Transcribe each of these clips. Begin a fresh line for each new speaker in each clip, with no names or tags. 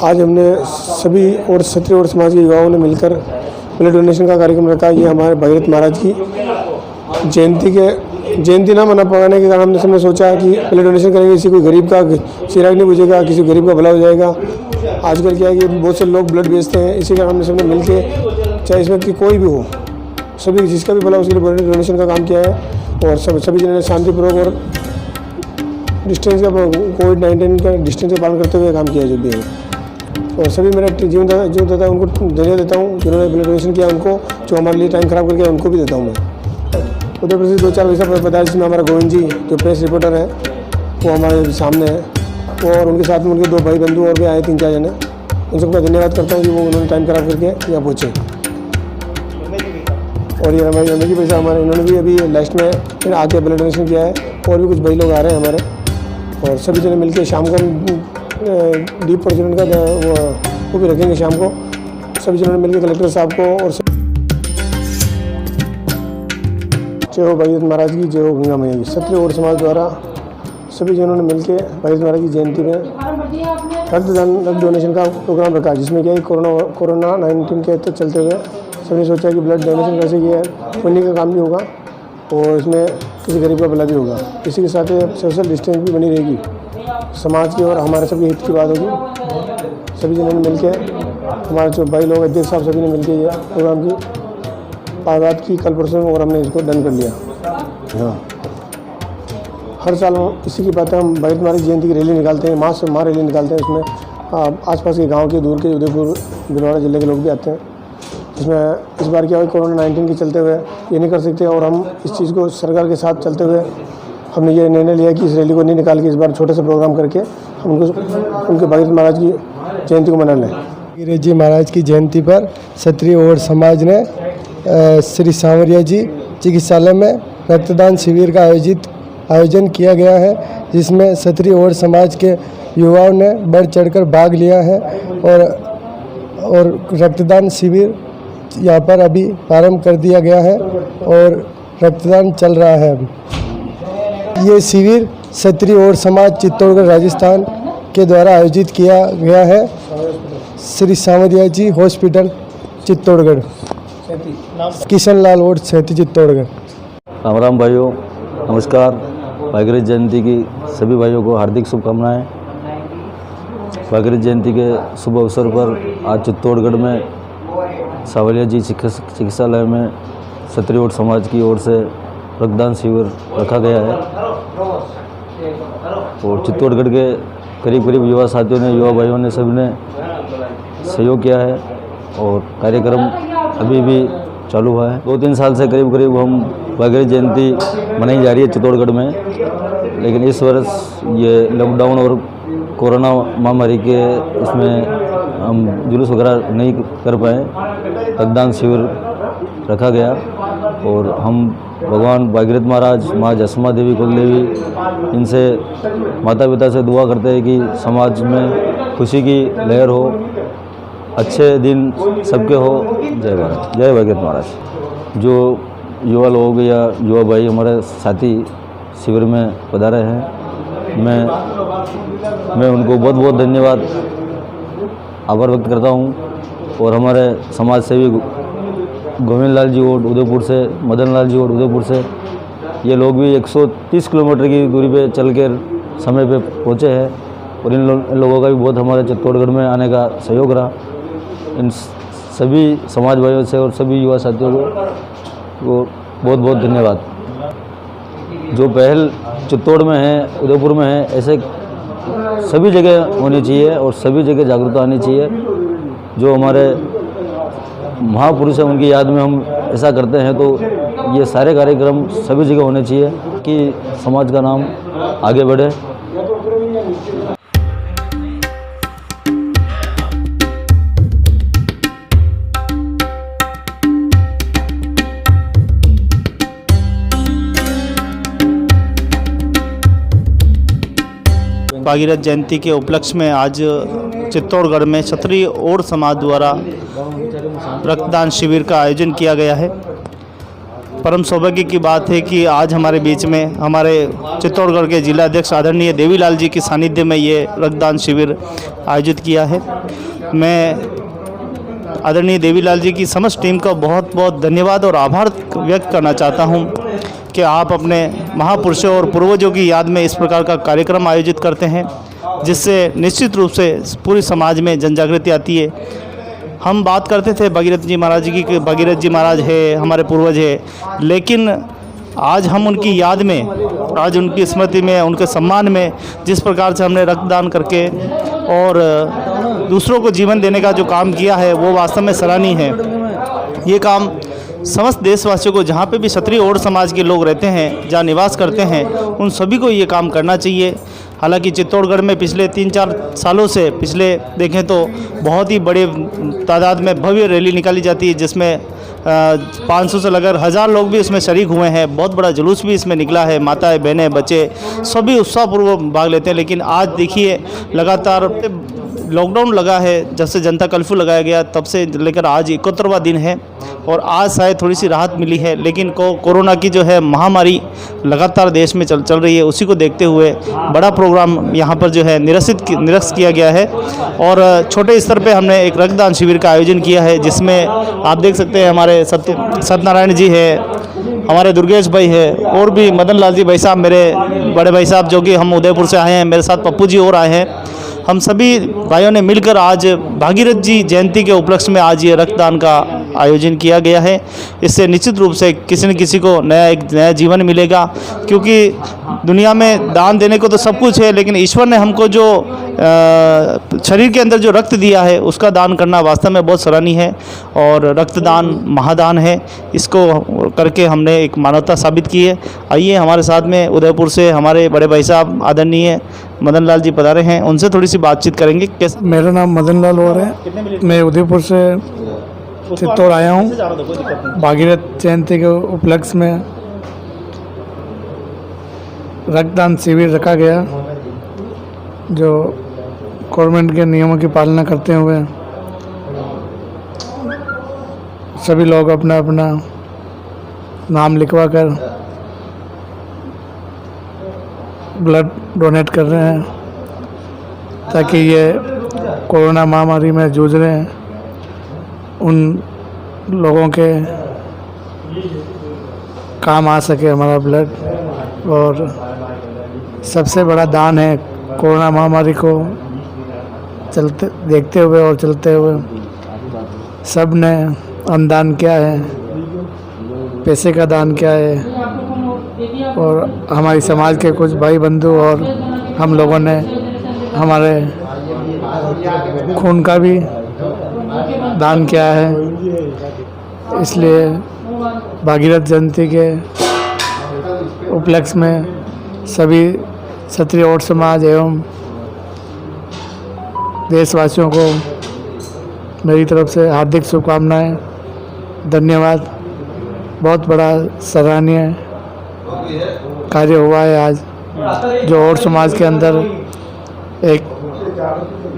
आज हमने सभी और क्षत्रिय और समाज के युवाओं ने मिलकर ब्लड डोनेशन का कार्यक्रम रखा। ये हमारे भगीरथ महाराज की जयंती ना मना पाने के कारण हमने सबने सोचा कि ब्लड डोनेशन करेंगे, किसी कोई गरीब का चिराग नहीं बुझेगा, किसी गरीब का भला हो जाएगा। आजकल क्या है कि बहुत से लोग ब्लड बेचते हैं, इसी कारण हमने सबने मिल के, चाहे इसमें कि कोई भी हो, सभी जिसका भी भला उसके लिए ब्लड डोनेशन का काम किया है। और सभी जनों ने शांतिपूर्वक और डिस्टेंस का कोविड-19 का डिस्टेंस का पालन करते हुए काम किया है जो भी है। और सभी मेरा जीवनदाता उनको धन्यवाद देता हूँ जिन्होंने ब्लड डोनेशन किया, उनको जो हमारे लिए टाइम खराब करके उनको भी देता हूँ मैं। उधर प्रदेश 2-4 वैसा पदार्थ जिसमें हमारा गोविंद जी जो प्रेस रिपोर्टर है वो हमारे सामने है, और उनके साथ में उनके 2 भाई बंधु और भी आए 3-4 जने। उन सबका धन्यवाद करता हूँ कि वो उन्होंने टाइम खराब करके यहाँ पहुँचे। और ये हमारे रमेश जी पैसा हमारे उन्होंने भी अभी लास्ट में आके ब्लड डोनेशन किया है। और भी कुछ भाई लोग आ रहे हैं हमारे, और सभी जने मिलकर शाम को डीप प्रज्वलन का वो भी रखेंगे शाम को। सभी जनों ने मिलकर कलेक्टर साहब को और जय हो भगीरथ महाराज की, जय हो गंगा मैया की। क्षत्रिय और समाज द्वारा सभी जनों ने मिलकर भगीरथ महाराज की जयंती में रक्त डोनेशन का प्रोग्राम रखा, जिसमें क्या कोरोना 19 के चलते हुए सबने सोचा कि ब्लड डोनेशन कैसे किया है, पुण्य का काम भी होगा और इसमें किसी गरीब का भला भी होगा। इसी के साथ सोशल डिस्टेंस भी बनी रहेगी, समाज की और हमारे सबके हित की बात होगी। सभी जनों ने मिलकर, हमारे जो भाई लोग अध्यक्ष साहब सभी ने मिलकर ये प्रोग्राम की बात की कल परसों, और हमने इसको डन कर लिया। हाँ, हर साल इसी की बात है, हम भगीरथ महाराज जयंती की रैली निकालते हैं, माँ रैली निकालते हैं। उसमें आसपास के गांव के, दूर के, उदयपुर भिलवाड़ा जिले के लोग भी आते हैं। इसमें इस बार क्या हुआ, कोरोना 19 के चलते हुए ये नहीं कर सकते, और हम इस चीज़ को सरकार के साथ चलते हुए हमने ये निर्णय लिया कि इस रैली को नहीं निकाल के इस बार छोटे से प्रोग्राम करके हम उनके भगीरथ महाराज की जयंती को मना लें।
भगीरथ जी महाराज की जयंती पर क्षत्रिय और समाज ने श्री सांवरिया जी चिकित्सालय में रक्तदान शिविर का आयोजन किया गया है, जिसमें क्षत्रिय और समाज के युवाओं ने बढ़ चढ़कर भाग लिया है। और रक्तदान शिविर यहाँ पर अभी प्रारंभ कर दिया गया है और रक्तदान चल रहा है। ये शिविर क्षत्रिय और समाज चित्तौड़गढ़ राजस्थान के द्वारा आयोजित किया गया है, श्री सांवरिया जी हॉस्पिटल चित्तौड़गढ़, किशन लाल रोड, सहती, चित्तौड़गढ़।
राम राम भाइयों, नमस्कार। भगीरथ जयंती की सभी भाइयों को हार्दिक शुभकामनाएं। भगीरथ जयंती के शुभ अवसर पर आज चित्तौड़गढ़ में सांवरिया जी चिकित्सालय में क्षत्रिय और समाज की ओर से रक्तदान शिविर रखा गया है, और चित्तौड़गढ़ के करीब युवा साथियों ने, युवा भाइयों ने, सभी ने सहयोग किया है। और कार्यक्रम अभी भी चालू हुआ है। 2-3 साल से करीब हम भगीरथ जयंती मनाई जा रही है चित्तौड़गढ़ में, लेकिन इस वर्ष ये लॉकडाउन और कोरोना महामारी के इसमें हम जुलूस वगैरह नहीं कर पाए। रक्तदान शिविर रखा गया और हम भगवान भगीरथ महाराज, माँ जसमा देवी, कुल देवी, इनसे माता पिता से दुआ करते हैं कि समाज में खुशी की लहर हो, अच्छे दिन सबके हो। जय भारत, जय भगीरथ महाराज। जो युवा लोग या युवा भाई हमारे साथी शिविर में पधारे हैं, मैं उनको बहुत बहुत धन्यवाद, आभार व्यक्त करता हूं। और हमारे समाज सेवी गोविंद लाल जी और उदयपुर से, मदन लाल जी और उदयपुर से, ये लोग भी 130 किलोमीटर की दूरी पे चल कर समय पे पहुँचे हैं, और इन लोगों का भी बहुत हमारे चित्तौड़गढ़ में आने का सहयोग रहा। इन सभी समाज भाइयों से और सभी युवा साथियों को बहुत बहुत धन्यवाद। जो पहल चित्तौड़ में है, उदयपुर में है, ऐसे सभी जगह होनी चाहिए और सभी जगह जागरूकता आनी चाहिए। जो हमारे महापुरुष हैं उनकी याद में हम ऐसा करते हैं, तो ये सारे कार्यक्रम सभी जगह होने चाहिए कि समाज का नाम आगे बढ़े।
भगीरथ जयंती के उपलक्ष्य में आज चित्तौड़गढ़ में क्षत्रिय और समाज द्वारा रक्तदान शिविर का आयोजन किया गया है। परम सौभाग्य की बात है कि आज हमारे बीच में हमारे चित्तौड़गढ़ के जिला अध्यक्ष आदरणीय देवीलाल जी के सानिध्य में ये रक्तदान शिविर आयोजित किया है। मैं आदरणीय देवीलाल जी की समस्त टीम का बहुत बहुत धन्यवाद और आभार व्यक्त करना चाहता हूं कि आप अपने महापुरुषों और पूर्वजों की याद में इस प्रकार का कार्यक्रम आयोजित करते हैं, जिससे निश्चित रूप से पूरी समाज में जन जागृति आती है। हम बात करते थे भगीरथ जी महाराज की कि भगीरथ जी महाराज है, हमारे पूर्वज है, लेकिन आज हम उनकी याद में, आज उनकी स्मृति में, उनके सम्मान में जिस प्रकार से हमने रक्तदान करके और दूसरों को जीवन देने का जो काम किया है वो वास्तव में सराहनीय है। ये काम समस्त देशवासियों को, जहाँ पे भी क्षत्रिय और समाज के लोग रहते हैं, जहाँ निवास करते हैं, उन सभी को ये काम करना चाहिए। हालांकि चित्तौड़गढ़ में पिछले 3-4 सालों से, पिछले देखें तो बहुत ही बड़े तादाद में भव्य रैली निकाली जाती है, जिसमें 500 से लगभग 1000 लोग भी इसमें शरीक हुए हैं। बहुत बड़ा जुलूस भी इसमें निकला है। माताएं, बहनें, बच्चे सभी उत्साहपूर्वक भाग लेते हैं। लेकिन आज देखिए लगातार लॉकडाउन लगा है, जब से जनता कर्फ्यू लगाया गया तब से लेकर आज 71वां दिन है और आज शायद थोड़ी सी राहत मिली है, लेकिन कोरोना की जो है महामारी लगातार देश में चल रही है। उसी को देखते हुए बड़ा प्रोग्राम यहाँ पर जो है निरस्त किया गया है और छोटे स्तर पे हमने एक रक्तदान शिविर का आयोजन किया है, जिसमें आप देख सकते हैं हमारे सत्यनारायण जी है, हमारे दुर्गेश भाई है और भी मदन लाल जी भाई साहब, मेरे बड़े भाई साहब जो कि हम उदयपुर से आए हैं, मेरे साथ पप्पू जी और आए हैं। हम सभी भाइयों ने मिलकर आज भागीरथ जी जयंती के उपलक्ष्य में आज ये रक्तदान का आयोजन किया गया है। इससे निश्चित रूप से किसी न किसी को एक नया जीवन मिलेगा, क्योंकि दुनिया में दान देने को तो सब कुछ है, लेकिन ईश्वर ने हमको जो शरीर के अंदर जो रक्त दिया है उसका दान करना वास्तव में बहुत सराहनीय है और रक्तदान महादान है। इसको करके हमने एक मानवता साबित की है। आइए, हमारे साथ में उदयपुर से हमारे बड़े भाई साहब आदरणीय मदन लाल जी पधारे हैं, उनसे थोड़ी सी बातचीत करेंगे। कैसे?
मेरा नाम मदन लाल और है, मैं उदयपुर से चित्तौड़ आया हूँ। भागीरथ जयंती के उपलक्ष्य में रक्तदान शिविर रखा गया, जो गवर्नमेंट के नियमों की पालना करते हुए सभी लोग अपना अपना नाम लिखवा कर ब्लड डोनेट कर रहे हैं, ताकि ये कोरोना महामारी में जूझ रहे हैं उन लोगों के काम आ सके हमारा ब्लड। और सबसे बड़ा दान है कोरोना महामारी को देखते हुए और चलते हुए सब ने अन्नदान किया है, पैसे का दान किया है और हमारी समाज के कुछ भाई बंधु और हम लोगों ने हमारे खून का भी दान किया है। इसलिए भागीरथ जयंती के उपलक्ष्य में सभी क्षत्रिय और समाज एवं देशवासियों को मेरी तरफ से हार्दिक शुभकामनाएं, धन्यवाद। बहुत बड़ा सराहनीय कार्य हुआ है आज, जो और समाज के अंदर एक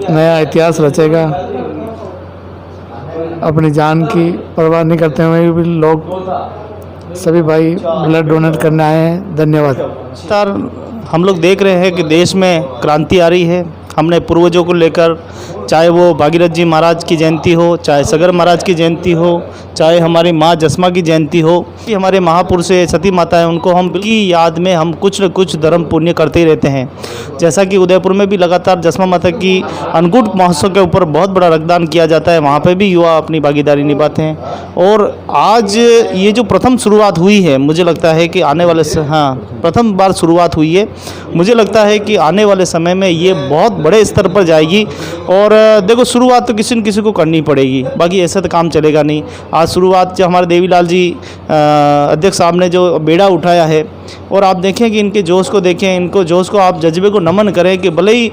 नया इतिहास रचेगा। अपनी जान की परवाह नहीं करते हुए भी लोग, सभी भाई ब्लड डोनेट करने आए हैं। धन्यवाद।
सर, हम लोग देख रहे हैं कि देश में क्रांति आ रही है। हमने पूर्वजों को लेकर, चाहे वो भागीरथ जी महाराज की जयंती हो, चाहे सगर महाराज की जयंती हो, चाहे हमारी माँ जसमा की जयंती हो, कि हमारे महापुरुष सती माता है, उनको हम की याद में हम कुछ न कुछ धर्म पुण्य करते ही रहते हैं। जैसा कि उदयपुर में भी लगातार जसमा माता की अन्नकूट महोत्सव के ऊपर बहुत बड़ा रक्तदान किया जाता है, वहाँ पर भी युवा अपनी भागीदारी निभाते हैं। और आज ये जो प्रथम शुरुआत हुई है, मुझे लगता है कि आने वाले प्रथम बार शुरुआत हुई है, मुझे लगता है कि आने वाले समय में ये बहुत बड़े स्तर पर जाएगी। और देखो, शुरुआत तो किसी न किसी को करनी पड़ेगी, बाकी ऐसे तो काम चलेगा नहीं। आज शुरुआत जो हमारे देवीलाल जी अध्यक्ष साहब ने जो बेड़ा उठाया है, और आप देखें कि इनके जोश को देखें, इनको जोश को आप जज्बे को नमन करें कि भले ही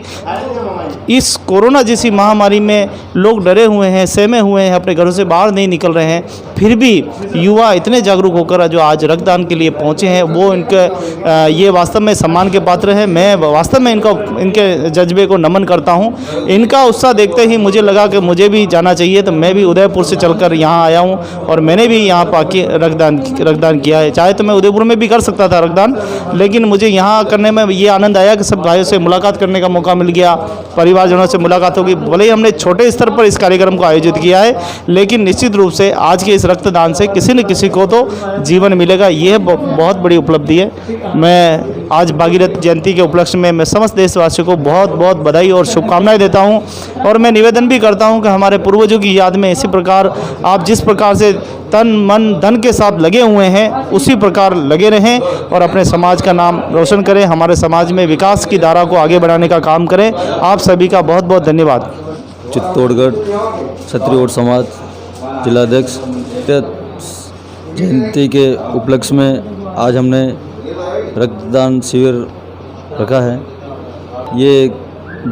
इस कोरोना जैसी महामारी में लोग डरे हुए हैं, सहमे हुए हैं, अपने घरों से बाहर नहीं निकल रहे हैं, फिर भी युवा इतने जागरूक होकर जो आज रक्तदान के लिए पहुँचे हैं, वो इनके ये वास्तव में सम्मान के पात्र है। मैं वास्तव में इनके जज्बे को नमन करता हूँ। इनका उत्साह देखते ही मुझे लगा कि मुझे भी जाना चाहिए, तो मैं भी उदयपुर से चलकर यहाँ आया हूँ और मैंने भी यहाँ पाके रक्तदान किया है। चाहे तो मैं उदयपुर में भी कर सकता था रक्तदान, लेकिन मुझे यहाँ करने में ये आनंद आया कि सब भाइयों से मुलाकात करने का मौका मिल गया, परिवारजनों से मुलाकात होगी। भले ही हमने छोटे स्तर पर इस कार्यक्रम को आयोजित किया है, लेकिन निश्चित रूप से आज के इस रक्तदान से किसी न किसी को तो जीवन मिलेगा। यह बहुत बड़ी उपलब्धि है। मैं आज भागीरथ जयंती के उपलक्ष्य में मैं समस्त देशवासियों को बहुत बहुत बधाई और शुभकामनाएं देता हूं, और मैं निवेदन भी करता हूं कि हमारे पूर्वजों की याद में इसी प्रकार आप जिस प्रकार से तन मन धन के साथ लगे हुए हैं, उसी प्रकार लगे रहें और अपने समाज का नाम रोशन करें, हमारे समाज में विकास की धारा को आगे बढ़ाने का काम करें। आप सभी का बहुत बहुत धन्यवाद।
चित्तौड़गढ़ क्षत्रिय और समाज जिलाध्यक्ष जयंती के उपलक्ष्य में आज हमने रक्तदान शिविर रखा है। ये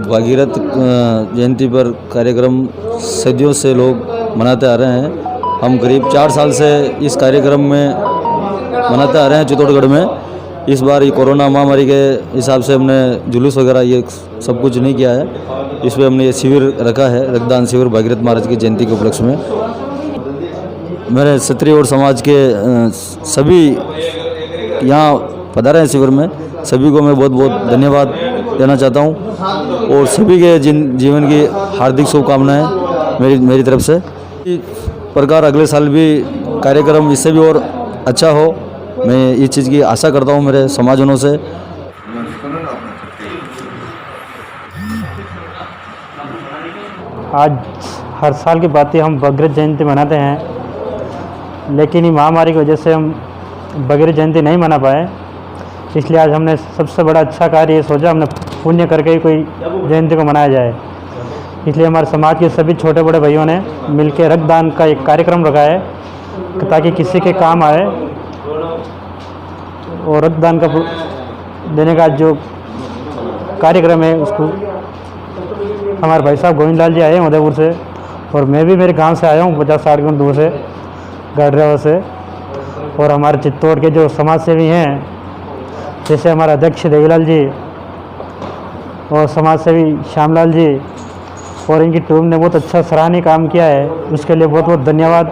भागीरथ जयंती पर कार्यक्रम सदियों से लोग मनाते आ रहे हैं। हम करीब 4 साल से इस कार्यक्रम में मनाते आ रहे हैं चित्तौड़गढ़ में। इस बार ये कोरोना महामारी के हिसाब से हमने जुलूस वगैरह ये सब कुछ नहीं किया है। इसमें हमने ये शिविर रखा है, रक्तदान शिविर भागीरथ महाराज की जयंती के उपलक्ष्य में। मेरे क्षत्रिय और समाज के सभी यहाँ पधारे हैं शिविर में, सभी को मैं बहुत बहुत धन्यवाद देना चाहता हूँ और सभी के जीवन की हार्दिक शुभकामनाएं मेरी तरफ से। इस प्रकार अगले साल भी कार्यक्रम इससे भी और अच्छा हो, मैं इस चीज़ की आशा करता हूँ मेरे समाजजनों से।
आज हर साल की बात हम भागीरथ जयंती मनाते हैं, लेकिन ये महामारी की वजह से हम भागीरथ जयंती नहीं मना पाए। इसलिए आज हमने सबसे बड़ा अच्छा कार्य ये सोचा, हमने पुण्य करके ही कोई जयंती को मनाया जाए। इसलिए हमारे समाज के सभी छोटे बड़े भाइयों ने मिलकर रक्तदान का एक कार्यक्रम रखा है ताकि किसी के काम आए। और रक्तदान का देने का जो कार्यक्रम है उसको हमारे भाई साहब गोविंद लाल जी आए हैं उदयपुर से, और मैं भी मेरे गांव से आया हूँ 50-60 किलोमीटर दूर से, गाड़ियावा से। और हमारे चित्तौड़ के जो समाज सेवी हैं, जैसे हमारे अध्यक्ष देवीलाल जी और समाज सेवी श्यामलाल जी, और इनकी टीम ने बहुत अच्छा सराहनीय काम किया है, उसके लिए बहुत बहुत धन्यवाद।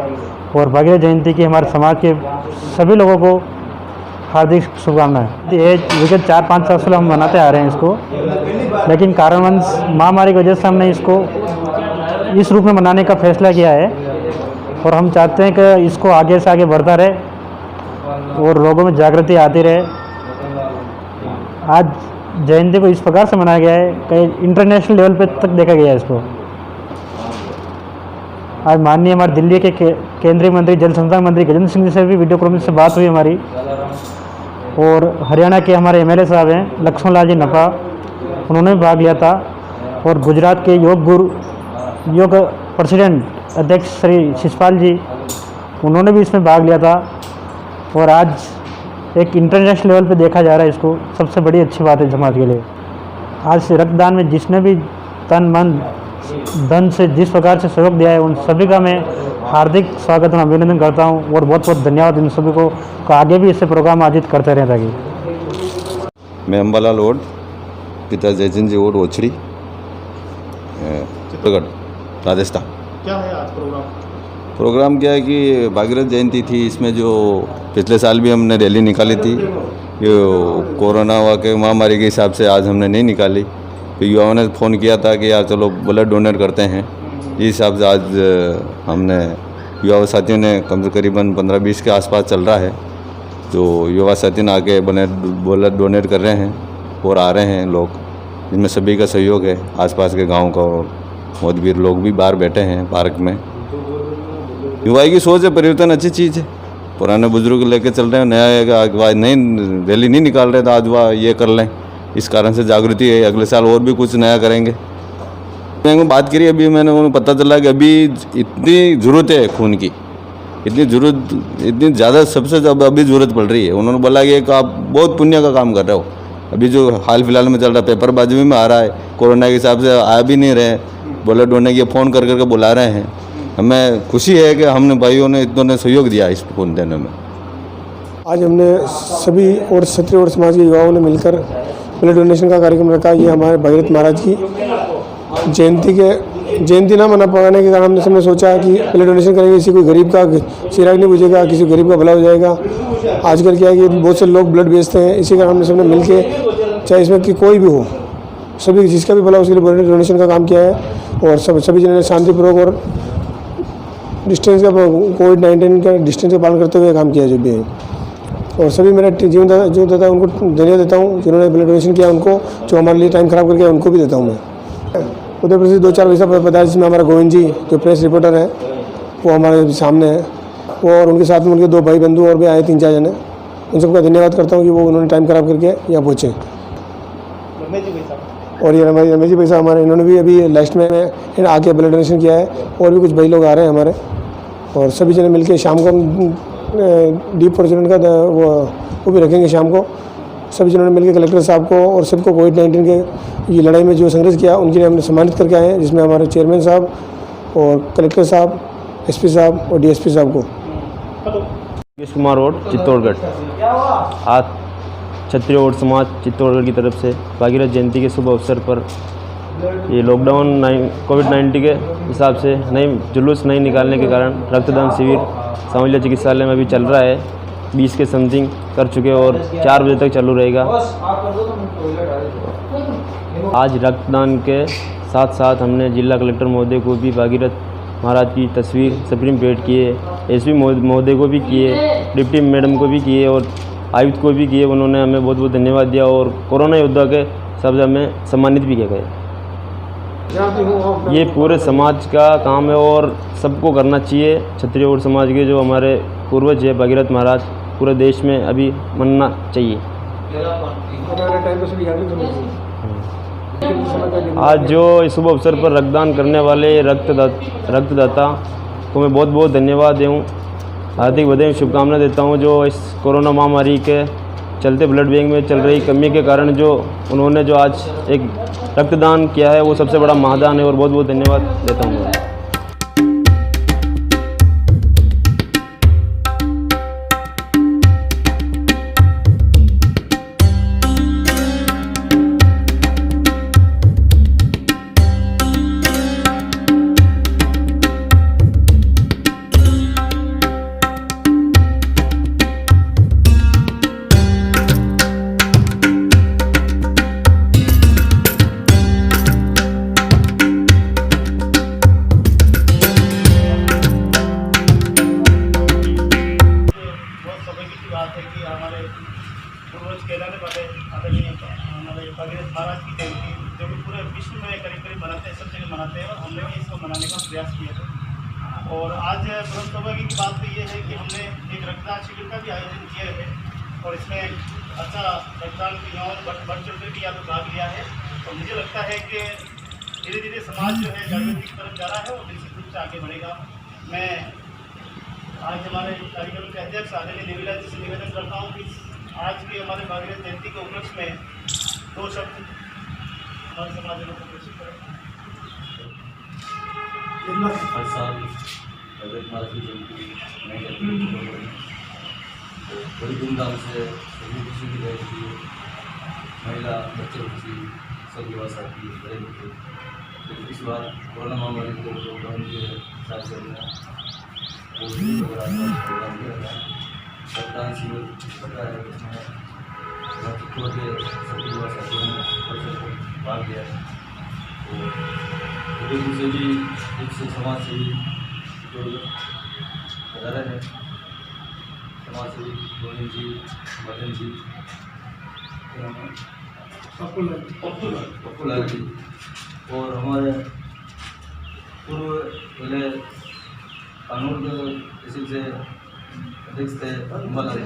और भागीरथ जयंती की हमारे समाज के सभी लोगों को हार्दिक शुभकामनाएं। ये विगत 4-5 साल से हम मनाते आ रहे हैं इसको, लेकिन कारणवश महामारी की वजह से हमने इसको इस रूप में मनाने का फैसला किया है। और हम चाहते हैं कि इसको आगे से आगे बढ़ता रहे और लोगों में जागृति आती रहे। आज जयंती को इस प्रकार से मनाया गया है कि इंटरनेशनल लेवल पे तक देखा गया है इसको। आज माननीय हमारे दिल्ली के केंद्रीय मंत्री जल संसाधन मंत्री गजेंद्र सिंह जी से भी वीडियो कॉन्फ्रेंस से बात हुई हमारी, और हरियाणा के हमारे एमएलए साहब हैं लक्ष्मण लाल जी नपा, उन्होंने भी भाग लिया था। और गुजरात के योग प्रेसिडेंट अध्यक्ष श्री शिषपाल जी, उन्होंने भी इसमें भाग लिया था। और आज एक इंटरनेशनल लेवल पे देखा जा रहा है इसको, सबसे बड़ी अच्छी बात है समाज के लिए। आज से रक्तदान में जिसने भी तन मन धन से जिस प्रकार से सहयोग दिया है, उन सभी का मैं हार्दिक स्वागत और अभिनंदन करता हूं, और बहुत बहुत धन्यवाद इन सभी को आगे भी ऐसे प्रोग्राम आयोजित करते रहें। ताकि
मैं अम्बालाल ओड, पिता जयचंद जी ओड ओछड़ी, चित्तौड़गढ़, राजस्थान।
क्या है आज
प्रोग्राम क्या है कि भागीरथ जयंती थी, इसमें जो पिछले साल भी हमने रैली निकाली थी, ये कोरोना के महामारी के हिसाब से आज हमने नहीं निकाली। तो युवाओं ने फ़ोन किया था कि यार चलो ब्लड डोनेट करते हैं, इस हिसाब से आज हमने युवा साथियों ने करीबन 15-20 के आसपास चल रहा है, तो युवा साथी ने आके ब्लड डोनेट कर रहे हैं और आ रहे हैं लोग, जिनमें सभी का सहयोग है। आसपास के गांव का और मोदवीर लोग भी बाहर बैठे हैं पार्क में। युवा की सोच है, परिवर्तन अच्छी चीज़ है। पुराने बुजुर्ग लेके चल रहे हैं, नया नई रैली नहीं निकाल रहे, तो आज वह ये कर लें, इस कारण से जागृति है। अगले साल और भी कुछ नया करेंगे। मैंने बात करी अभी, मैंने उन्हें पता चला कि अभी इतनी ज़रूरत है खून की, इतनी ज़्यादा, सबसे ज़्यादा अभी ज़रूरत पड़ रही है। उन्होंने बोला कि एक आप बहुत पुण्य का काम कर रहे हो। अभी जो हाल फिलहाल में चल रहा है, पेपरबाजी में आ रहा है, कोरोना के हिसाब से आ भी नहीं रहे, ब्लड डोनेट के फ़ोन कर करके बुला रहे हैं। हमें खुशी है कि हमने भाइयों ने इतनों ने सहयोग दिया इस खून देने में।
आज हमने सभी और क्षत्रिय और समाज के युवाओं ने मिलकर ब्लड डोनेशन का कार्यक्रम रखा। ये हमारे भागीरथ महाराज की जयंती ना मना पाने के कारण हमने सबने सोचा कि ब्लड डोनेशन करेंगे, किसी कोई गरीब का चिराग नहीं बुझेगा, किसी गरीब का भला हो जाएगा। आजकल क्या है कि बहुत से लोग ब्लड बेचते हैं, इसी कारण हमने सबने मिलके, चाहे इसमें कि कोई भी हो, सभी जिसका भी भला उसके लिए ब्लड डोनेशन का काम किया है। और सभी जनों ने शांतिपूर्वक और डिस्टेंस का कोविड-19 का डिस्टेंस का पालन करते हुए काम किया जो भी है। और सभी मेरा जीवन जो देता है उनको धन्यवाद देता हूँ, जिन्होंने ब्लड डोनेशन किया उनको, जो हमारे लिए टाइम ख़राब करके उनको भी देता हूँ मैं। उधर प्रदेश 2-4 वैसा पदार्थ जिसमें हमारा गोविंद जी जो प्रेस रिपोर्टर है वो हमारे सामने है, वो और उनके साथ में उनके 2 भाई बंधु और भी आए 3-4 जने। उन सबका धन्यवाद करता हूँ कि वो उन्होंने टाइम ख़राब करके यहाँ पहुँचे। और ये रमेश जी भाई साहब हमारे, इन्होंने भी अभी लास्ट में आके ब्लड डोनेशन किया है। और भी कुछ भाई लोग आ रहे हैं हमारे, और सभी जने मिलके शाम को डीप फॉर्चूनेट का वो भी रखेंगे शाम को। सभी जनों ने मिलकर कलेक्टर साहब को और सबको कोविड-19 के ये लड़ाई में जो संघर्ष किया उनके लिए हमने सम्मानित करके आए हैं, जिसमें हमारे चेयरमैन साहब और कलेक्टर साहब, एसपी साहब और डीएसपी साहब को।
योगेश कुमार रोड, चित्तौड़गढ़। आज क्षत्रिय और समाज चित्तौड़गढ़ की तरफ से भागीरथ जयंती के शुभ अवसर पर ये लॉकडाउन कोविड-19 के हिसाब से जुलूस नहीं निकालने के कारण रक्तदान शिविर सांवलिया चिकित्सालय में अभी चल रहा है। 20 के समथिंग कर चुके और 4 बजे तक चालू रहेगा। आज रक्तदान के साथ साथ हमने जिला कलेक्टर महोदय को भी भागीरथ महाराज की तस्वीर सुप्रीम भेंट किए, एसपी महोदय को भी किए, डिप्टी मैडम को भी किए और आयुक्त को भी किए। उन्होंने हमें बहुत बहुत धन्यवाद दिया और कोरोना योद्धा के सब हमें सम्मानित भी किया गया। ये पूरे समाज का काम है और सबको करना चाहिए। क्षत्रिय और समाज के जो हमारे पूर्वज है भागीरथ महाराज, पूरे देश में अभी मनना चाहिए। आज जो इस शुभ अवसर पर रक्तदान करने वाले रक्तदाता को मैं बहुत बहुत धन्यवाद दूँ, हार्दिक बधाई शुभकामनाएं देता हूँ। जो इस कोरोना महामारी के चलते ब्लड बैंक में चल रही कमी के कारण जो उन्होंने जो आज एक रक्तदान किया है वो सबसे बड़ा महादान है और बहुत बहुत धन्यवाद देता हूँ।
बात है कि हमारे पूर्वज कहलाने वाले आदरणीय हमारे भागीरथ महाराज की जयंती जो कि पूरे विश्व में करीब करीब मनाते हैं, सब जगह मनाते हैं और हमने भी इसको मनाने का प्रयास किया है। और आज परम सौभाग्य की बात तो ये है कि हमने एक रक्तदान शिविर का भी आयोजन किया है और इसमें अच्छा रक्तदान की बढ़ चढ़ कर भी यहाँ पर भाग लिया है। और मुझे लगता है कि धीरे धीरे समाज जो है जागृति की तरफ जा रहा है और निश्चित रूप से आगे बढ़ेगा। मैं आज हमारे कार्यक्रम के अध्यक्ष आदरणीय देवीलाल जी से निवेदन करता हूँ कि आज की हमारे भागीरथ जयंती के उपलक्ष्य में 2 शब्द हमारे समाज में प्रदर्शित करें।
हर साल भागीरथ महाराज की जयंती तो बड़ी धूमधाम से सभी खुशी की रहती है, महिला बच्चे खुशी सब युवा साथी बड़े बच्चे। लेकिन इस बार कोरोना महामारी को लॉकडाउन के हिसाब से प्रोग्राम किया गया। रक्तदान शिविर रखा है, उसमें चित्तौड़ के सभी युवा साथियों ने भाग लिया है। तो उदयपुर से भी एक समाज सेवी बता रहे हैं, समाज सेवी गोविंद जी, मदन जी, पप्पूलाल जी और हमारे पूर्व पहले कानून के तहसील से अध्यक्ष थे अम्बालाल जी,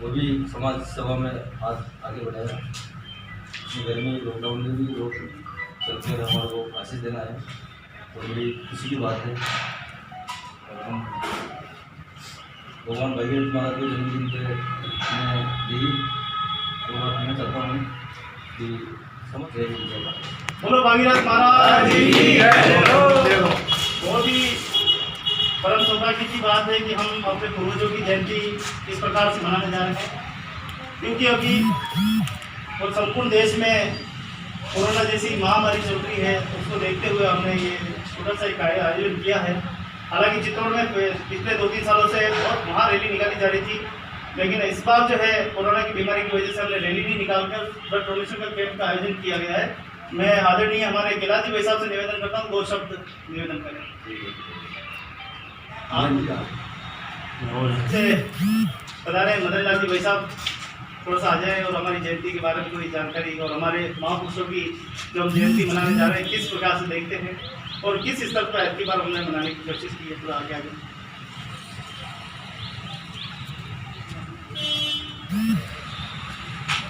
वो भी समाज सेवा में आज आगे बढ़ाया। गर्मी लॉकडाउन में भी लोग चलते हैं, हमारे को आशीष देना है और बड़ी खुशी की बात है। और हम भगवान भागीरथ महाराज के जन्मदिन पर मैं यही बात कहना चाहता हूँ कि
बोलो भागीरथ महाराज जी की जय। बहुत ही परम सौभाग्य की बात है कि हम अपने पूर्वजों की जयंती इस प्रकार से मनाने जा रहे हैं, क्योंकि अभी और संपूर्ण देश में कोरोना जैसी महामारी चल रही है। उसको देखते हुए हमने ये छोटा सा एक आयोजन किया है। हालांकि चित्तौड़ में पिछले 2-3 सालों से बहुत महा रैली निकाली जा रही थी, लेकिन इस बार जो है कोरोना की बीमारी की वजह से हमने रैली नहीं निकालकर ब्लड डोनेशन का कैंप का आयोजन किया गया है। मैं आदरणीय हमारे गिलाजी भाई साहब से निवेदन करता हूँ 2 शब्द निवेदन करें। पधारे मदन लाल जी भाई साहब थोड़ा सा आ जाए और हमारी जयंती के बारे में थोड़ी जानकारी और हमारे महापुरुषों की जो हम जयंती मनाने जा रहे हैं किस प्रकार से देखते हैं और किस स्तर पर अगली बार हमने मनाने की कोशिश की है। थोड़ा आगे आगे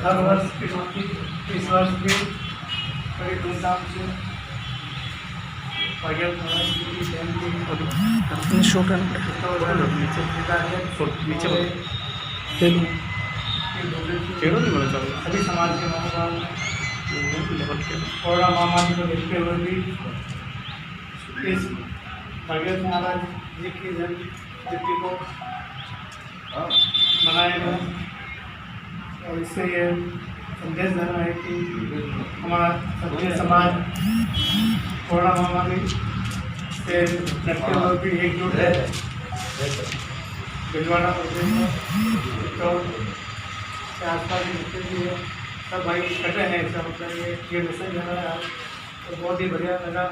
हर वर्ष इस वर्ष भी बड़ी धूमधाम से भागीरथ महाराज जी की जयंती सभी समाज के महानुभाव कोरोना महामारी को देखते हुए भी इस भागीरथ महाराज जी की जयंती को मनाया गया और इससे ये संदेश देना है कि हमारा सभ्य समाज कोरोना महामारी से लड़ते हुए भी एकजुट है। भिलवाड़ा तो आसपास जितने भी है सब भाई इकट्ठे हैं। इसका मतलब ये मैसेज देना है तो बहुत ही बढ़िया लगा।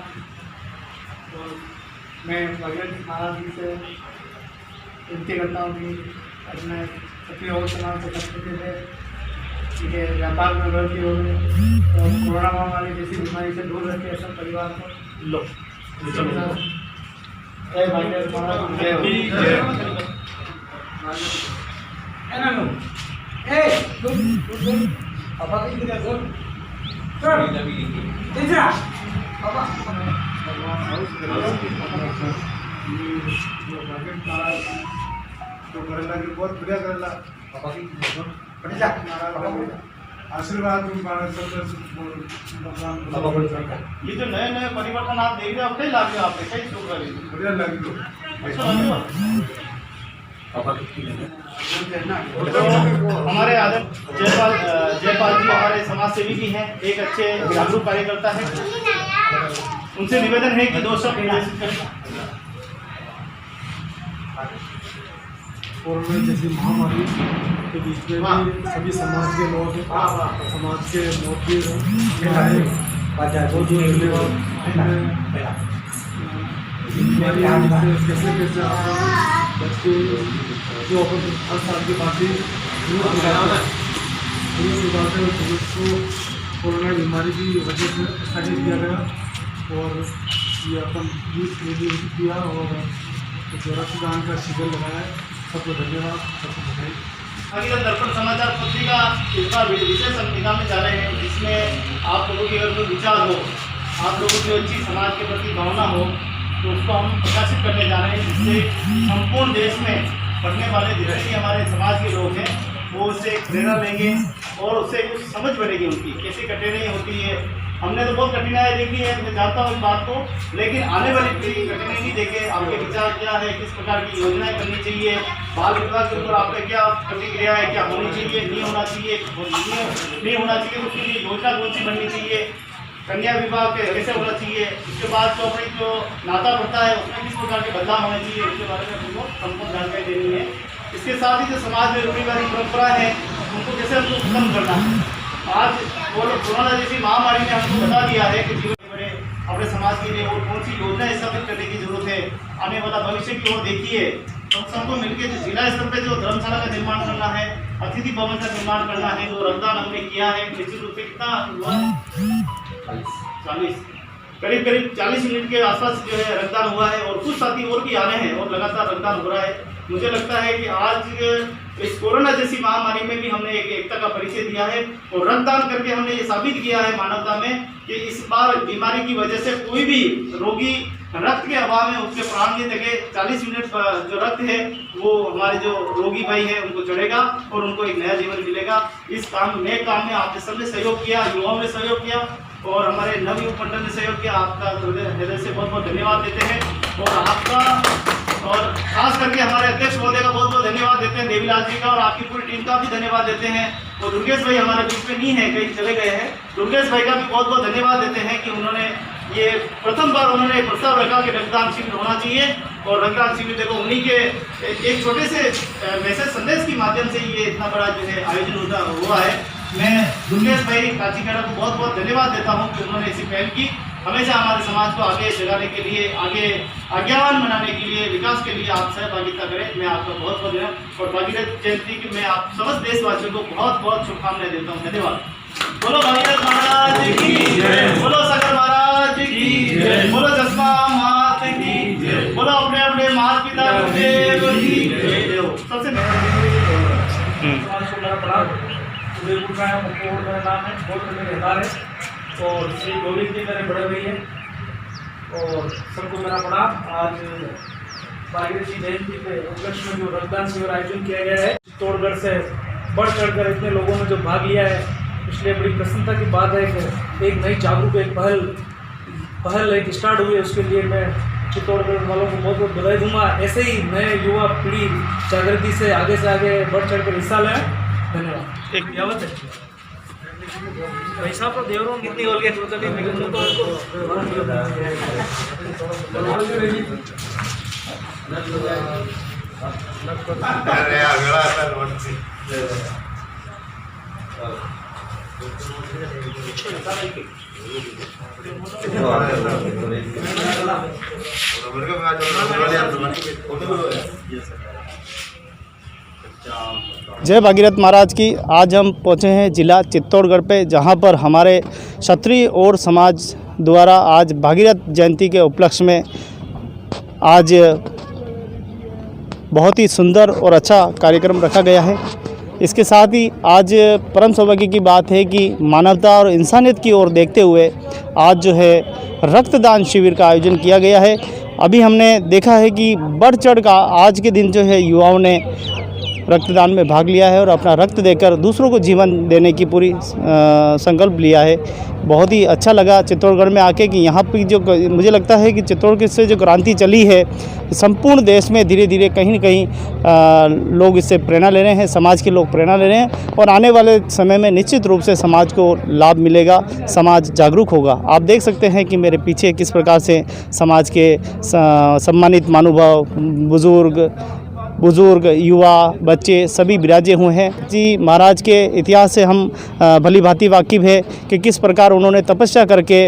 और मैं भागीरथ महाराज जी से विनती करता हूँ कि अपने सभी और समाज से संस्कृति से ठीक है व्यापार में वृद्धि हो और कोरोना महामारी जैसी बीमारी से दूर रखे सब परिवार को लो। जय भागीरथ महाराज जय। बहुत बढ़िया करेला आशीर्वाद
ये जो नए नए परिवर्तन आप देख रहे हो कई लागे आपने कई शुरू करें
बढ़िया लगी
हमारे आदर जयपाल जी हमारे समाज सेवी भी हैं, एक अच्छे जागरूक कार्यकर्ता है। उनसे निवेदन है कि 2 शब्द
कोरोना जैसी महामारी के बीच में भी सभी समाज के लोग समाज के लोग भी बहुत धन्यवाद। कैसे बच्चे जो अपन हर साल की बात को कोरोना बीमारी की वजह से स्थगित किया गया और ये अपन यूथ किया और रक्तदान का शिविर लगाया है। सबको धन्यवाद, सबको बधाई।
भागीरथ दर्पण समाचार पत्रिका इस बार विशेष अंकिता में जा रहे हैं, जिसमें आप लोगों के अगर कोई विचार हो, आप लोगों की अच्छी समाज के प्रति भावना हो तो उसको हम प्रकाशित करने जा रहे हैं, जिससे संपूर्ण देश में पढ़ने वाले जितने भी हमारे समाज के लोग हैं वो उससे प्रेरणा लेंगे और उससे कुछ समझ बढ़ेगी उनकी कैसी कठिनाई होती है। हमने तो बहुत कठिनाई देखी है, मैं जानता हूँ इस बात को, लेकिन आने वाली पीढ़ी कठिनाई नहीं देखे। आपके विचार क्या है, किस प्रकार की योजनाएं करनी चाहिए, बाल विवाह के ऊपर आपका क्या प्रतिक्रिया है, क्या होनी चाहिए, नहीं होना चाहिए, नहीं होना चाहिए तो उसके लिए योजना कौन सी बननी चाहिए, कन्या विवाह कैसे होना चाहिए, उसके बाद जो अपनी जो नाता पड़ता है उसमें किस प्रकार के बदलाव होने चाहिए, उसके बारे में हमको संपूर्ण जानकारी देनी है। इसके साथ ही जो समाज में रूढ़िवादी परंपरा है उनको कैसे हमको खत्म करना है। आज वो कोरोना जैसी महामारी ने हमको बता दिया है कि जीवन में अपने समाज के लिए और कौन सी योजना स्थापित करने की जरूरत है। आने वाला भविष्य की ओर देखिए, हम सबको मिलकर जिला स्तर पे जो धर्मशाला का निर्माण करना है, अतिथि भवन का निर्माण करना है, जो रक्तदान हमने किया है निश्चित रूप से कितना हुआ 40 करीब 40 मिनट के आसपास जो है रक्तदान हुआ है और कुछ साथी और भी आ रहे हैं और लगातार रक्तदान हो रहा है। मुझे लगता है कि आज इस कोरोना जैसी महामारी में भी हमने एक एकता का परिचय दिया है और रक्तदान करके हमने ये साबित किया है मानवता में कि इस बार बीमारी की वजह से कोई भी रोगी रक्त के अभाव में उसके प्राण नहीं लगे। 40 यूनिट जो रक्त है वो हमारे जो रोगी भाई है उनको चढ़ेगा और उनको एक नया जीवन मिलेगा। इस नए काम में आपने सबने सहयोग किया, युवाओं ने सहयोग किया और हमारे नवयुवक मंडल ने सहयोग किया। आपका हृदय से बहुत बहुत धन्यवाद देते हैं और आपका और खास करके हमारे अध्यक्ष महोदय का बहुत बहुत धन्यवाद देते हैं, देवीलाल जी का, और आपकी पूरी टीम का भी धन्यवाद देते हैं। और दुर्गेश भाई हमारे बीच में नहीं है, कहीं चले गए हैं। दुर्गेश भाई का भी बहुत बहुत धन्यवाद देते हैं कि उन्होंने ये प्रथम बार उन्होंने प्रस्ताव रखा कि रक्तदान शिविर होना चाहिए और रक्तदान शिविर देखो उन्हीं के एक छोटे से मैसेज संदेश के माध्यम से ये इतना बड़ा जो है आयोजन हुआ है। मैं दुर्गेश भाई काचीखेड़ा को बहुत बहुत धन्यवाद देता हूँ कि उन्होंने ऐसी पहल की, हमेशा हमारे समाज को आगे जगाने के लिए, आगे आज्ञावान बनाने के लिए, विकास के लिए आप सहभागिता करें। मैं आपका बहुत बहुत धन्यवाद और भागीरथ जयंती की मैं आप समस्त देशवासियों को बहुत बहुत शुभकामनाएं देता हूँ। धन्यवाद। बोलो भागीरथ महाराज की जय, बोलो सागर महाराज की जय, बोलो चश्मा मात की जय, बोलो अपने अपने माता पिता गुरुदेव की जय। सबसे मेरा नाम है, बहुत रहता है और श्री गोविंद जी मेरे बड़े भाई हैं और सबको मेरा प्रणाम। आज भागीरथ जी जयंती के उपलक्ष्य में जो रक्तदान शिविर आयोजन किया गया है, चित्तौड़गढ़ से बढ़ चढ़कर इतने लोगों ने जो भाग लिया है, इसलिए बड़ी प्रसन्नता की बात है कि एक नई जागरूक एक पहल एक स्टार्ट हुई है। उसके लिए मैं चित्तौड़गढ़ वालों को बहुत बहुत बधाई दूंगा। ऐसे ही नए युवा पीढ़ी जागृति से आगे बढ़ चढ़कर हिस्सा लें। धन्यवाद। एक यावत है पैसा तो देवरों कितनी हो गई
जय भागीरथ महाराज की। आज हम पहुँचे हैं जिला चित्तौड़गढ़ पे, जहाँ पर हमारे क्षत्रिय और समाज द्वारा आज भागीरथ जयंती के उपलक्ष्य में आज बहुत ही सुंदर और अच्छा कार्यक्रम रखा गया है। इसके साथ ही आज परम सौभाग्य की बात है कि मानवता और इंसानियत की ओर देखते हुए आज जो है रक्तदान शिविर का आयोजन किया गया है। अभी हमने देखा है कि बढ़ चढ़ का आज के दिन जो है युवाओं ने रक्तदान में भाग लिया है और अपना रक्त देकर दूसरों को जीवन देने की पूरी संकल्प लिया है। बहुत ही अच्छा लगा चित्तौड़गढ़ में आके कि यहाँ पर जो मुझे लगता है कि चित्तौड़गढ़ से जो क्रांति चली है संपूर्ण देश में धीरे धीरे कहीं न कहीं लोग इससे प्रेरणा ले रहे हैं, समाज के लोग प्रेरणा ले रहे हैं और आने वाले समय में निश्चित रूप से समाज को लाभ मिलेगा, समाज जागरूक होगा। आप देख सकते हैं कि मेरे पीछे किस प्रकार से समाज के सम्मानित महानुभाव, बुज़ुर्ग, युवा, बच्चे सभी विराजे हुए हैं। जी महाराज के इतिहास से हम भली भांति वाकिफ़ है कि किस प्रकार उन्होंने तपस्या करके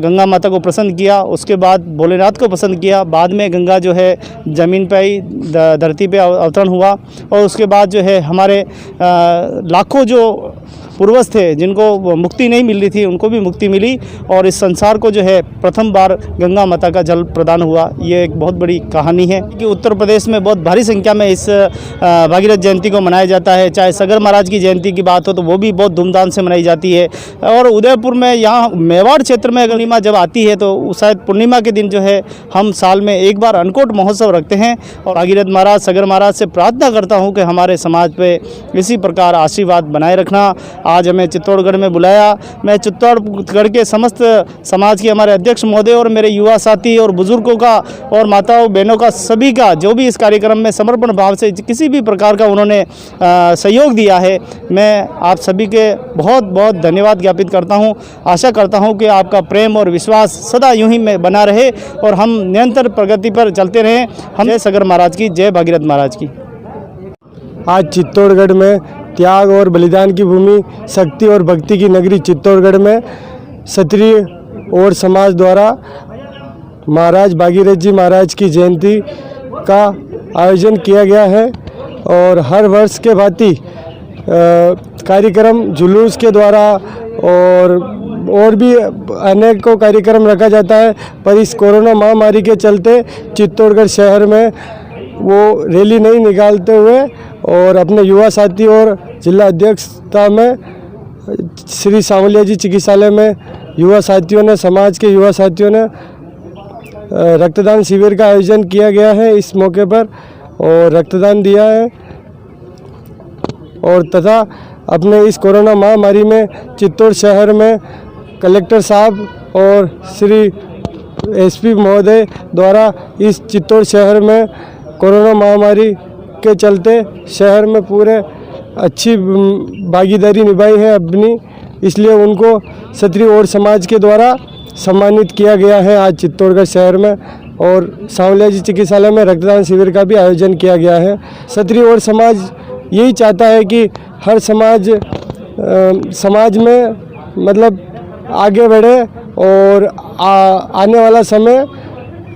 गंगा माता को प्रसन्न किया, उसके बाद भोलेनाथ को पसंद किया, बाद में गंगा जो है ज़मीन पे ही धरती पे अवतरण हुआ और उसके बाद जो है हमारे लाखों जो पूर्वज थे जिनको मुक्ति नहीं मिल रही थी उनको भी मुक्ति मिली और इस संसार को जो है प्रथम बार गंगा माता का जल प्रदान हुआ। ये एक बहुत बड़ी कहानी है कि उत्तर प्रदेश में बहुत भारी संख्या में इस भागीरथ जयंती को मनाया जाता है। चाहे सगर महाराज की जयंती की बात हो तो वो भी बहुत धूमधाम से मनाई जाती है और उदयपुर में यहाँ मेवाड़ क्षेत्र में पूर्णिमा जब आती है तो शायद पूर्णिमा के दिन जो है हम साल में एक बार अन्नकूट महोत्सव रखते हैं और भागीरथ महाराज, सगर महाराज से प्रार्थना करता हूँ कि हमारे समाज पे इसी प्रकार आशीर्वाद बनाए रखना। आज हमें चित्तौड़गढ़ में बुलाया। मैं चित्तौड़गढ़ के समस्त समाज के हमारे अध्यक्ष महोदय और मेरे युवा साथी और बुजुर्गों का और माताओं बहनों का सभी का जो भी इस कार्यक्रम में समर्पण भाव से किसी भी प्रकार का उन्होंने सहयोग दिया है, मैं आप सभी के बहुत बहुत धन्यवाद ज्ञापित करता हूं। आशा करता हूं कि आपका प्रेम और विश्वास सदा यूं ही में बना रहे और हम निरंतर प्रगति पर चलते रहें। हम जय सगर महाराज की, जय भागीरथ महाराज की।
आज चित्तौड़गढ़ में त्याग और बलिदान की भूमि, शक्ति और भक्ति की नगरी चित्तौड़गढ़ में क्षत्रिय और समाज द्वारा महाराज भागीरथ जी महाराज की जयंती का आयोजन किया गया है और हर वर्ष के भांति कार्यक्रम जुलूस के द्वारा और भी अनेकों कार्यक्रम रखा जाता है। पर इस कोरोना महामारी के चलते चित्तौड़गढ़ शहर में वो रैली नहीं निकालते हुए और अपने युवा साथी और जिला अध्यक्षता में श्री सांवलिया जी चिकित्सालय में युवा साथियों ने, समाज के युवा साथियों ने रक्तदान शिविर का आयोजन किया गया है इस मौके पर और रक्तदान दिया है। और तथा अपने इस कोरोना महामारी में चित्तौड़ शहर में कलेक्टर साहब और श्री एसपी महोदय द्वारा इस चित्तौड़ शहर में कोरोना महामारी के चलते शहर में पूरे अच्छी भागीदारी निभाई है अपनी, इसलिए उनको क्षत्रिय और समाज के द्वारा सम्मानित किया गया है आज चित्तौड़गढ़ शहर में। और सांवलिया जी चिकित्सालय में रक्तदान शिविर का भी आयोजन किया गया है। क्षत्रिय और समाज यही चाहता है कि हर समाज में मतलब आगे बढ़े और आने वाला समय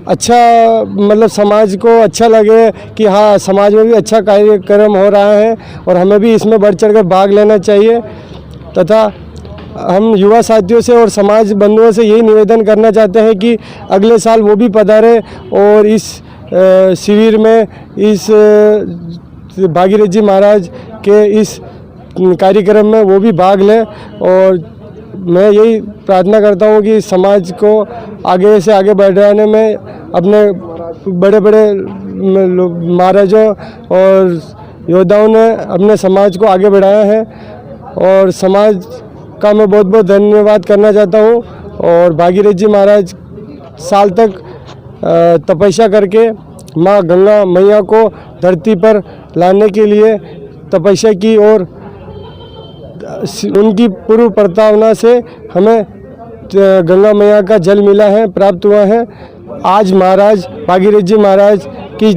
अच्छा, मतलब समाज को अच्छा लगे कि हाँ समाज में भी अच्छा कार्यक्रम हो रहा है और हमें भी इसमें बढ़ चढ़ कर भाग लेना चाहिए। तथा हम युवा साथियों से और समाज बंधुओं से यही निवेदन करना चाहते हैं कि अगले साल वो भी पधारे और इस शिविर में, इस भागीरथ जी महाराज के इस कार्यक्रम में वो भी भाग लें। और मैं यही प्रार्थना करता हूँ कि समाज को आगे से आगे बढ़ाने में अपने बड़े बड़े महाराजों और योद्धाओं ने अपने समाज को आगे बढ़ाया है और समाज का मैं बहुत बहुत धन्यवाद करना चाहता हूँ। और भागीरथ जी महाराज साल तक तपस्या करके माँ गंगा मैया को धरती पर लाने के लिए तपस्या की और उनकी पूर्व प्रस्तावना से हमें गंगा मैया का जल मिला है, प्राप्त हुआ है। आज महाराज भागीरथ जी महाराज की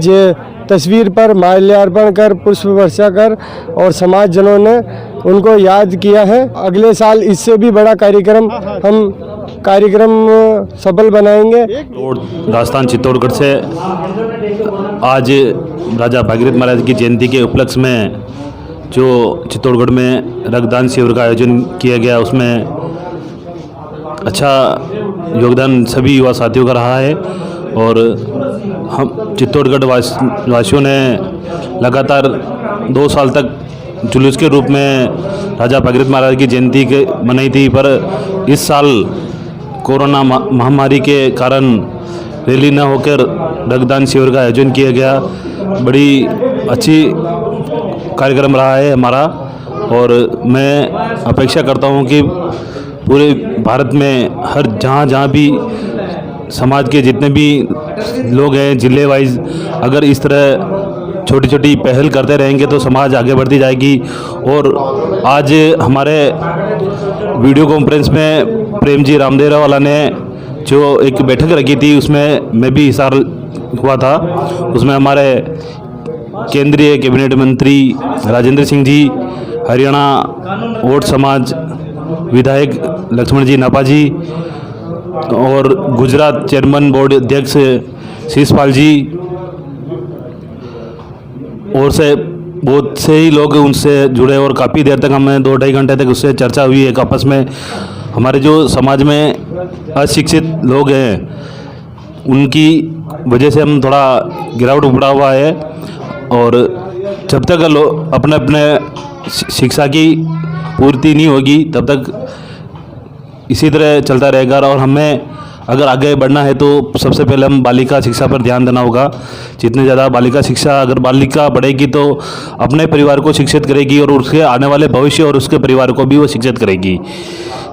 तस्वीर पर माल्यार्पण कर, पुष्प वर्षा कर और समाज जनों ने उनको याद किया है। अगले साल इससे भी बड़ा कार्यक्रम सफल बनाएंगे।
राजस्थान चित्तौड़गढ़ से आज राजा भागीरथ महाराज की जयंती के उपलक्ष्य में जो चित्तौड़गढ़ में रक्तदान शिविर का आयोजन किया गया, उसमें अच्छा योगदान सभी युवा साथियों का रहा है। और हम चित्तौड़गढ़ वासियों ने लगातार 2 साल तक जुलूस के रूप में राजा भागीरथ महाराज की जयंती के मनाई थी, पर इस साल कोरोना महामारी के कारण रैली न होकर रक्तदान शिविर का आयोजन किया गया। बड़ी अच्छी कार्यक्रम रहा है हमारा और मैं अपेक्षा करता हूं कि पूरे भारत में हर जहां भी समाज के जितने भी लोग हैं जिले वाइज, अगर इस तरह छोटी छोटी पहल करते रहेंगे तो समाज आगे बढ़ती जाएगी। और आज हमारे वीडियो कॉन्फ्रेंस में प्रेम जी रामदेवरा वाला ने जो एक बैठक रखी थी, उसमें मैं भी हिस्सा हुआ था। उसमें हमारे केंद्रीय कैबिनेट मंत्री राजेंद्र सिंह जी, हरियाणा ओट समाज विधायक लक्ष्मण जी नापा जी और गुजरात चेयरमैन बोर्ड अध्यक्ष शीशपाल जी और से बहुत से ही लोग उनसे जुड़े और काफ़ी देर तक हमें 2-2.5 घंटे तक उससे चर्चा हुई एक आपस में। हमारे जो समाज में अशिक्षित लोग हैं उनकी वजह से हम थोड़ा गिरावट उपड़ा हुआ है और जब तक लोग अपने अपने शिक्षा की पूर्ति नहीं होगी तब तक इसी तरह चलता रहेगा। और हमें अगर आगे बढ़ना है तो सबसे पहले हम बालिका शिक्षा पर ध्यान देना होगा। जितनी ज़्यादा बालिका शिक्षा, अगर बालिका बढ़ेगी तो अपने परिवार को शिक्षित करेगी और उसके आने वाले भविष्य और उसके परिवार को भी वो शिक्षित करेगी।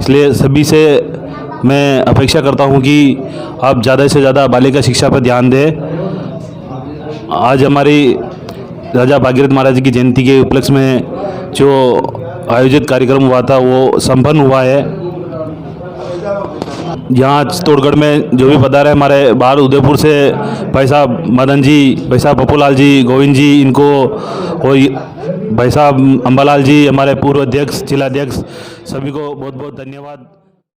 इसलिए सभी से मैं अपेक्षा करता हूँ कि आप ज़्यादा से ज़्यादा बालिका शिक्षा पर ध्यान दें। आज हमारी राजा भागीरथ महाराज की जयंती के उपलक्ष्य में जो आयोजित कार्यक्रम हुआ था वो संपन्न हुआ है। यहाँ चित्तौड़गढ़ में जो भी पधारे हमारे बाहर उदयपुर से भाई साहब मदन जी, भाई साहब पप्पूलाल जी, गोविंद जी, इनको और भाई साहब अम्बालाल जी, हमारे पूर्व अध्यक्ष, जिला अध्यक्ष, सभी को बहुत बहुत धन्यवाद।